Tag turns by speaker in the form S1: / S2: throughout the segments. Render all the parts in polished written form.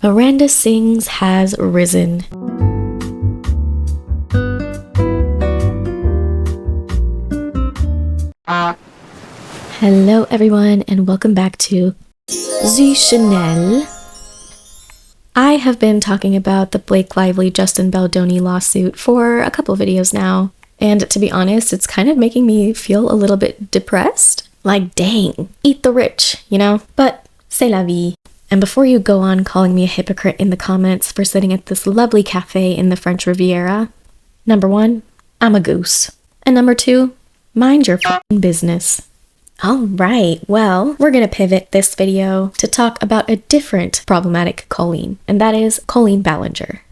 S1: Miranda Sings has risen. Hello everyone and welcome back to The Chanel. I have been talking about the Blake Lively-Justin Baldoni lawsuit for a couple videos now, and to be honest, it's kind of making me feel a little bit depressed. Like, dang, eat the rich, you know? But c'est la vie. And before you go on calling me a hypocrite in the comments for sitting at this lovely cafe in the French Riviera, number one, I'm a goose. And number two, mind your f***ing business. Alright, well, we're gonna pivot this video to talk about a different problematic Colleen, and that is Colleen Ballinger.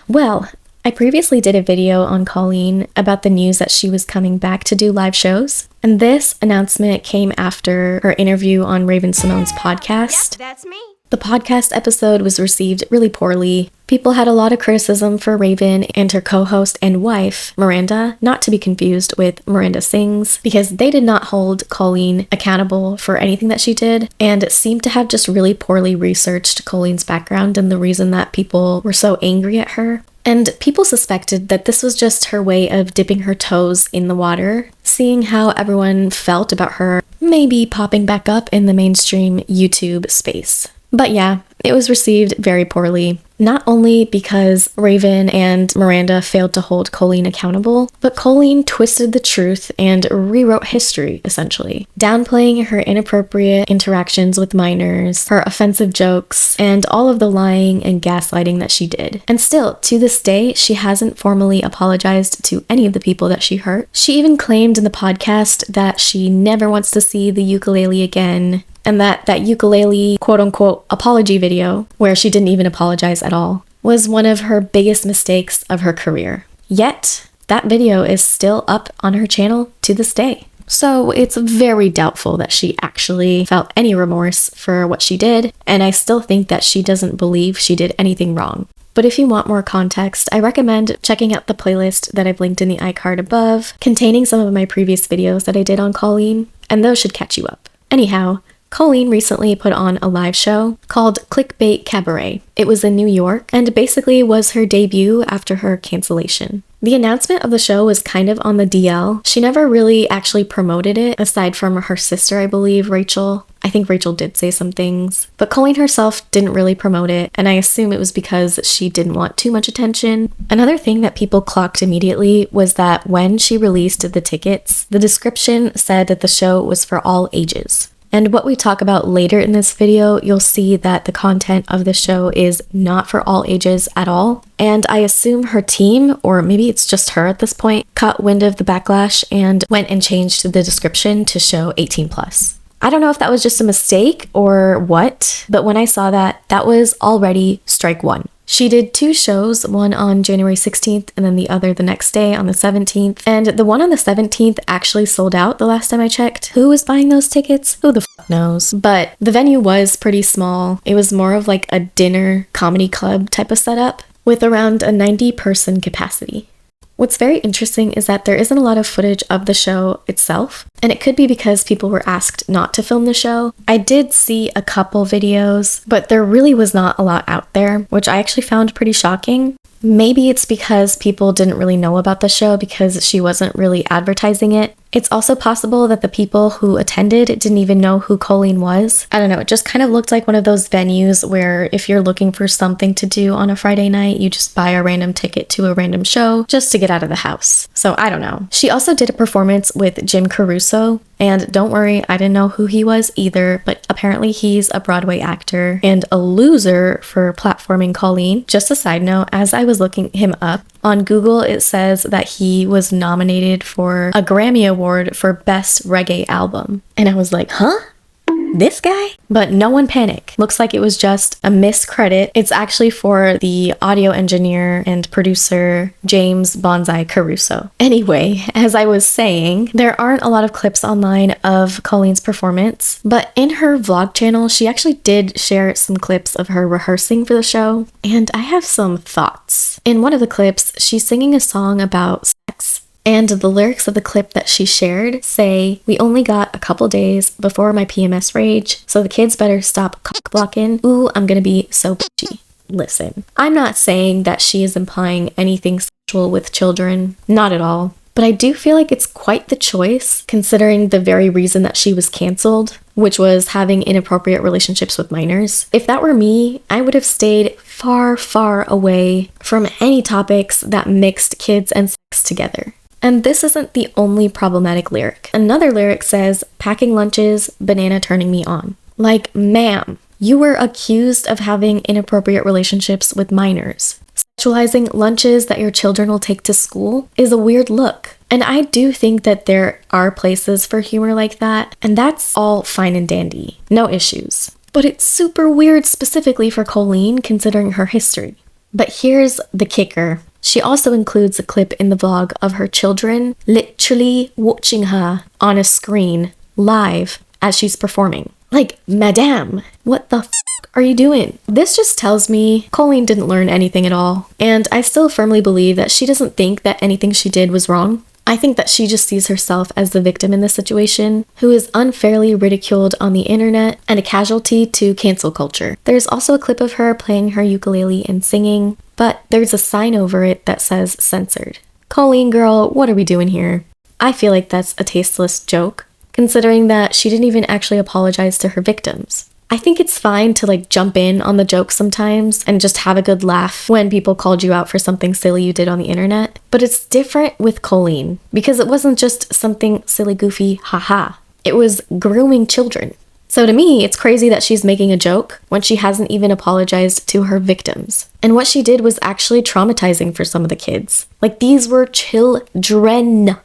S1: Well, I previously did a video on Colleen about the news that she was coming back to do live shows, and this announcement came after her interview on Raven-Symoné's podcast.
S2: Yep, that's me.
S1: The podcast episode was received really poorly. People had a lot of criticism for Raven and her co-host and wife, Miranda, not to be confused with Miranda Sings, because they did not hold Colleen accountable for anything that she did, and seemed to have just really poorly researched Colleen's background and the reason that people were so angry at her. And people suspected that this was just her way of dipping her toes in the water, seeing how everyone felt about her maybe popping back up in the mainstream YouTube space. But yeah, it was received very poorly, not only because Raven and Miranda failed to hold Colleen accountable, but Colleen twisted the truth and rewrote history, essentially, downplaying her inappropriate interactions with minors, her offensive jokes, and all of the lying and gaslighting that she did. And still, to this day, she hasn't formally apologized to any of the people that she hurt. She even claimed in the podcast that she never wants to see the ukulele again, and that ukulele quote-unquote apology video, where she didn't even apologize at all, was one of her biggest mistakes of her career. Yet, that video is still up on her channel to this day. So it's very doubtful that she actually felt any remorse for what she did, and I still think that she doesn't believe she did anything wrong. But if you want more context, I recommend checking out the playlist that I've linked in the iCard above, containing some of my previous videos that I did on Colleen, and those should catch you up. Anyhow, Colleen recently put on a live show called Clickbait Cabaret. It was in New York and basically was her debut after her cancellation. The announcement of the show was kind of on the DL. She never really actually promoted it, aside from her sister, I believe, Rachel. I think Rachel did say some things, but Colleen herself didn't really promote it, and I assume it was because she didn't want too much attention. Another thing that people clocked immediately was that when she released the tickets, the description said that the show was for all ages. And what we talk about later in this video, you'll see that the content of the show is not for all ages at all. And I assume her team, or maybe it's just her at this point, caught wind of the backlash and went and changed the description to show 18+. I don't know if that was just a mistake or what, but when I saw that, that was already strike one. She did two shows, one on January 16th and then the other the next day on the 17th. And the one on the 17th actually sold out the last time I checked. Who was buying those tickets? Who the f knows? But the venue was pretty small. It was more of like a dinner comedy club type of setup with around a 90-person capacity. What's very interesting is that there isn't a lot of footage of the show itself, and it could be because people were asked not to film the show. I did see a couple videos, but there really was not a lot out there, which I actually found pretty shocking. Maybe it's because people didn't really know about the show because she wasn't really advertising it. It's also possible that the people who attended didn't even know who Colleen was. I don't know, it just kind of looked like one of those venues where if you're looking for something to do on a Friday night, you just buy a random ticket to a random show just to get out of the house. So I don't know. She also did a performance with Jim Caruso, and don't worry, I didn't know who he was either, but apparently he's a Broadway actor and a loser for platforming Colleen. Just a side note, as I was looking him up, on Google it says that he was nominated for a Grammy Award for Best Reggae Album. And I was like, huh? This guy? But no one panic. Looks like it was just a miscredit. It's actually for the audio engineer and producer James Bonsai Caruso. Anyway, as I was saying, there aren't a lot of clips online of Colleen's performance, but in her vlog channel, she actually did share some clips of her rehearsing for the show, and I have some thoughts. In one of the clips, she's singing a song about sex, And the lyrics of the clip that she shared say, "We only got a couple days before my PMS rage, so the kids better stop cock blocking. Ooh, I'm gonna be so bitchy." Listen, I'm not saying that she is implying anything sexual with children, not at all. But I do feel like it's quite the choice, considering the very reason that she was canceled, which was having inappropriate relationships with minors. If that were me, I would have stayed far, far away from any topics that mixed kids and sex together. And this isn't the only problematic lyric. Another lyric says, "Packing lunches, banana turning me on." Like, ma'am, you were accused of having inappropriate relationships with minors. Sexualizing lunches that your children will take to school is a weird look. And I do think that there are places for humor like that, and that's all fine and dandy. No issues. But it's super weird specifically for Colleen considering her history. But here's the kicker. She also includes a clip in the vlog of her children literally watching her on a screen live as she's performing. Like, madame, what the are you doing? This just tells me Colleen didn't learn anything at all, and I still firmly believe that she doesn't think that anything she did was wrong. I think that she just sees herself as the victim in this situation, who is unfairly ridiculed on the internet and a casualty to cancel culture. There's also a clip of her playing her ukulele and singing, but there's a sign over it that says censored. Colleen girl, what are we doing here? I feel like that's a tasteless joke, considering that she didn't even actually apologize to her victims. I think it's fine to jump in on the joke sometimes and just have a good laugh when people called you out for something silly you did on the internet. But it's different with Colleen because it wasn't just something silly, goofy, haha. It was grooming children. So to me, it's crazy that she's making a joke when she hasn't even apologized to her victims. And what she did was actually traumatizing for some of the kids. These were children.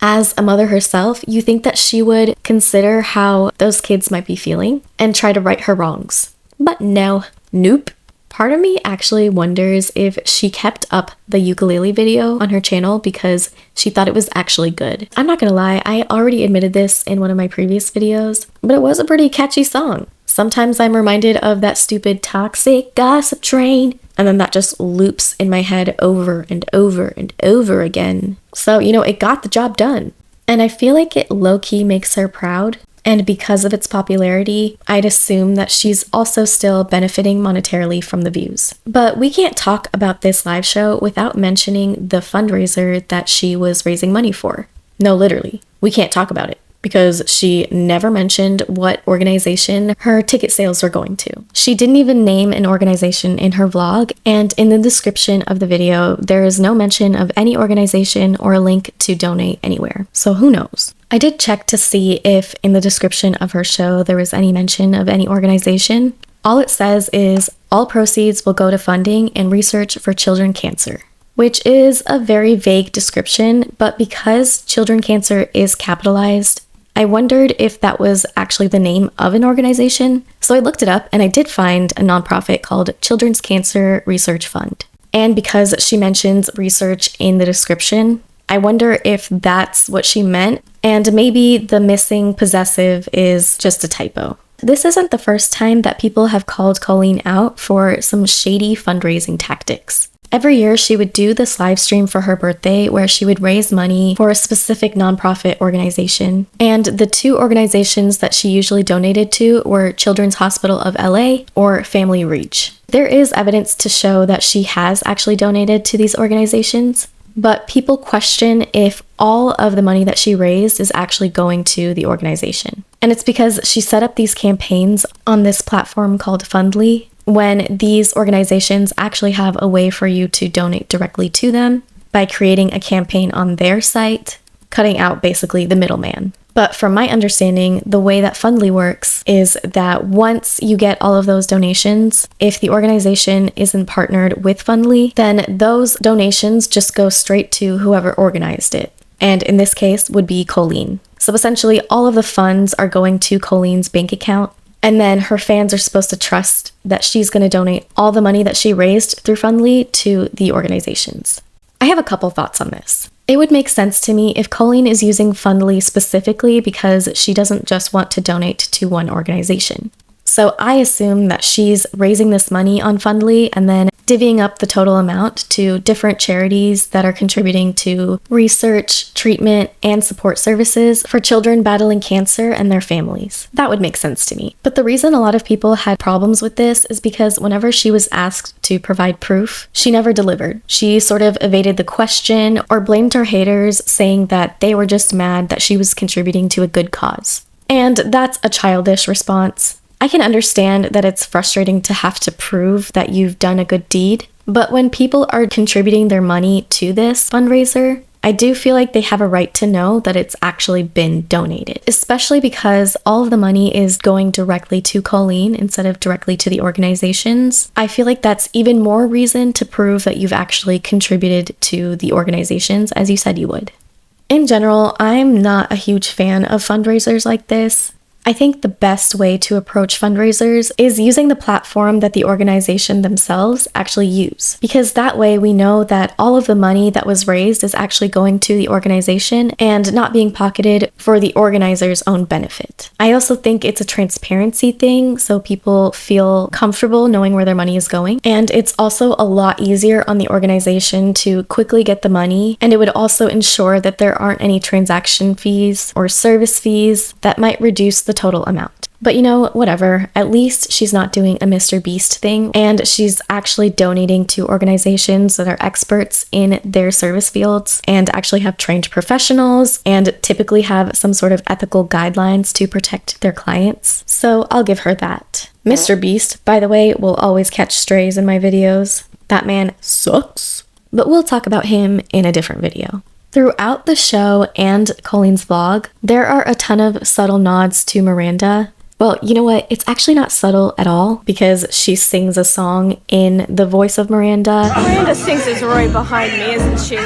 S1: As a mother herself, you think that she would consider how those kids might be feeling and try to right her wrongs. But no, nope. Part of me actually wonders if she kept up the ukulele video on her channel because she thought it was actually good. I'm not gonna lie, I already admitted this in one of my previous videos, but it was a pretty catchy song. Sometimes I'm reminded of that stupid toxic gossip train, and then that just loops in my head over and over and over again. So, it got the job done. And I feel like it low-key makes her proud. And because of its popularity, I'd assume that she's also still benefiting monetarily from the views. But we can't talk about this live show without mentioning the fundraiser that she was raising money for. No, literally, we can't talk about it, because she never mentioned what organization her ticket sales were going to. She didn't even name an organization in her vlog, and in the description of the video, there is no mention of any organization or a link to donate anywhere. So who knows? I did check to see if in the description of her show there was any mention of any organization. All it says is, all proceeds will go to funding and research for children cancer, which is a very vague description, but because children cancer is capitalized, I wondered if that was actually the name of an organization. So I looked it up and I did find a nonprofit called Children's Cancer Research Fund. And because she mentions research in the description, I wonder if that's what she meant, and maybe the missing possessive is just a typo. This isn't the first time that people have called Colleen out for some shady fundraising tactics. Every year, she would do this live stream for her birthday where she would raise money for a specific nonprofit organization. And the two organizations that she usually donated to were Children's Hospital of LA or Family Reach. There is evidence to show that she has actually donated to these organizations, but people question if all of the money that she raised is actually going to the organization. And it's because she set up these campaigns on this platform called Fundly, when these organizations actually have a way for you to donate directly to them by creating a campaign on their site, cutting out basically the middleman. But from my understanding, the way that Fundly works is that once you get all of those donations, if the organization isn't partnered with Fundly, then those donations just go straight to whoever organized it. And in this case would be Colleen. So essentially all of the funds are going to Colleen's bank account. And then her fans are supposed to trust that she's going to donate all the money that she raised through Fundly to the organizations. I have a couple thoughts on this. It would make sense to me if Colleen is using Fundly specifically because she doesn't just want to donate to one organization. So I assume that she's raising this money on Fundly and then divvying up the total amount to different charities that are contributing to research, treatment, and support services for children battling cancer and their families. That would make sense to me. But the reason a lot of people had problems with this is because whenever she was asked to provide proof, she never delivered. She sort of evaded the question or blamed her haters, saying that they were just mad that she was contributing to a good cause. And that's a childish response. I can understand that it's frustrating to have to prove that you've done a good deed, but when people are contributing their money to this fundraiser, I do feel like they have a right to know that it's actually been donated, especially because all of the money is going directly to Colleen instead of directly to the organizations. I feel like that's even more reason to prove that you've actually contributed to the organizations as you said you would. In general, I'm not a huge fan of fundraisers like this. I think the best way to approach fundraisers is using the platform that the organization themselves actually use, because that way we know that all of the money that was raised is actually going to the organization and not being pocketed for the organizer's own benefit. I also think it's a transparency thing, so people feel comfortable knowing where their money is going, and it's also a lot easier on the organization to quickly get the money, and it would also ensure that there aren't any transaction fees or service fees that might reduce the total amount. But you know, whatever, at least she's not doing a Mr. Beast thing, and she's actually donating to organizations that are experts in their service fields and actually have trained professionals and typically have some sort of ethical guidelines to protect their clients. So I'll give her that. Mr. Beast, by the way, will always catch strays in my videos. That man sucks. But we'll talk about him in a different video. Throughout the show and Colleen's vlog, there are a ton of subtle nods to Miranda. Well, you know what? It's actually not subtle at all because she sings a song in the voice of Miranda.
S2: Miranda Sings is right behind me, isn't she?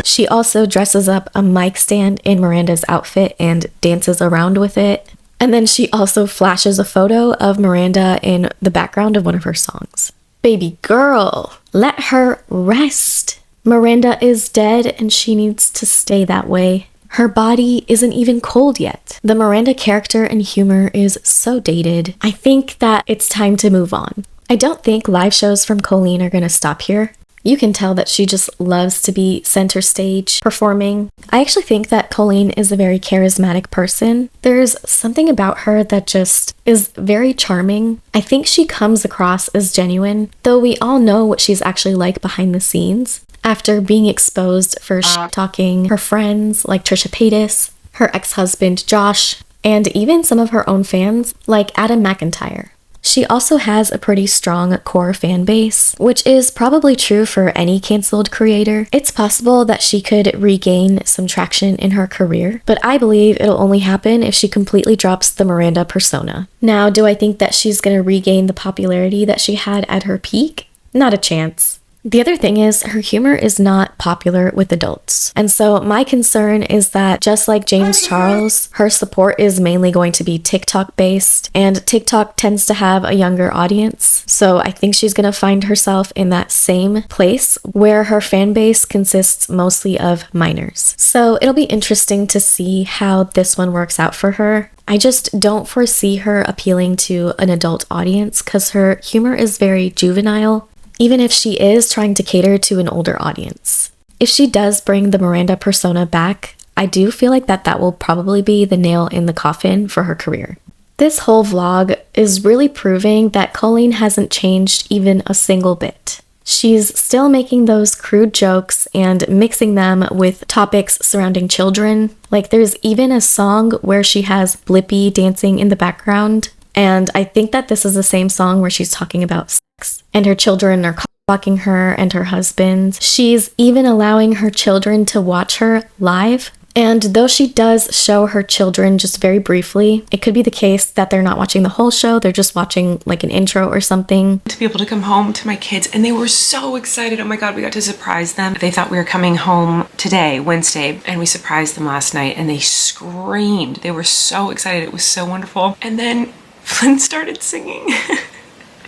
S1: She also dresses up a mic stand in Miranda's outfit and dances around with it. And then she also flashes a photo of Miranda in the background of one of her songs. Baby girl, let her rest. Miranda is dead and she needs to stay that way. Her body isn't even cold yet. The Miranda character and humor is so dated. I think that it's time to move on. I don't think live shows from Colleen are gonna stop here. You can tell that she just loves to be center stage performing. I actually think that Colleen is a very charismatic person. There's something about her that just is very charming. I think she comes across as genuine, though we all know what she's actually like behind the scenes. After being exposed for talking her friends like Trisha Paytas, her ex-husband Josh, and even some of her own fans like Adam McIntyre. She also has a pretty strong core fan base, which is probably true for any canceled creator. It's possible that she could regain some traction in her career, but I believe it'll only happen if she completely drops the Miranda persona. Now, do I think that she's gonna regain the popularity that she had at her peak? Not a chance. The other thing is, her humor is not popular with adults. And so my concern is that just like James Charles, her support is mainly going to be TikTok based, and TikTok tends to have a younger audience. So I think she's gonna find herself in that same place where her fan base consists mostly of minors. So it'll be interesting to see how this one works out for her. I just don't foresee her appealing to an adult audience because her humor is very juvenile, even if she is trying to cater to an older audience. If she does bring the Miranda persona back, I do feel like that will probably be the nail in the coffin for her career. This whole vlog is really proving that Colleen hasn't changed even a single bit. She's still making those crude jokes and mixing them with topics surrounding children. Like there's even a song where she has Blippi dancing in the background. And I think that this is the same song where she's talking about sex, and her children are blocking her and her husband. She's even allowing her children to watch her live. And though she does show her children just very briefly, it could be the case that they're not watching the whole show, they're just watching like an intro or something.
S3: To be able to come home to my kids, and they were so excited. Oh my God, we got to surprise them. They thought we were coming home today, Wednesday, and we surprised them last night and they screamed. They were so excited. It was so wonderful. And then Flynn started singing.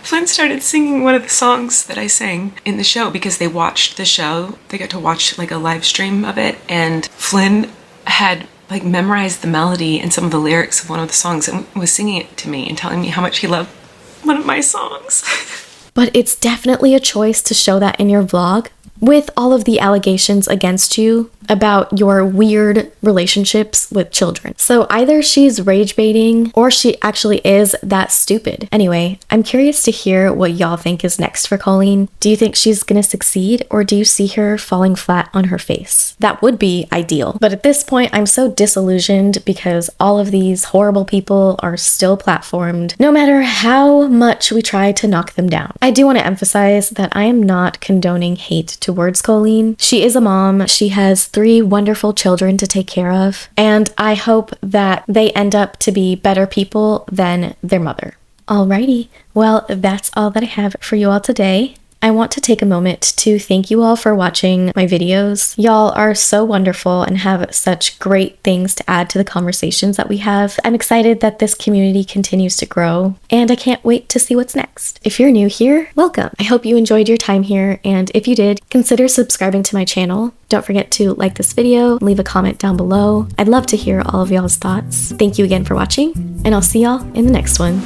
S3: Flynn started singing one of the songs that I sang in the show because they watched the show. They got to watch like a live stream of it, and Flynn had like memorized the melody and some of the lyrics of one of the songs and was singing it to me and telling me how much he loved one of my songs.
S1: But it's definitely a choice to show that in your vlog. With all of the allegations against you about your weird relationships with children. So either she's rage baiting or she actually is that stupid. Anyway, I'm curious to hear what y'all think is next for Colleen. Do you think she's gonna succeed, or do you see her falling flat on her face? That would be ideal. But at this point, I'm so disillusioned because all of these horrible people are still platformed, no matter how much we try to knock them down. I do want to emphasize that I am not condoning hate towards Colleen. She is a mom. She has 3 wonderful children to take care of, and I hope that they end up to be better people than their mother. Alrighty, well, that's all that I have for you all today. I want to take a moment to thank you all for watching my videos. Y'all are so wonderful and have such great things to add to the conversations that we have. I'm excited that this community continues to grow, and I can't wait to see what's next. If you're new here, welcome. I hope you enjoyed your time here, and if you did, consider subscribing to my channel. Don't forget to like this video, leave a comment down below. I'd love to hear all of y'all's thoughts. Thank you again for watching, and I'll see y'all in the next one.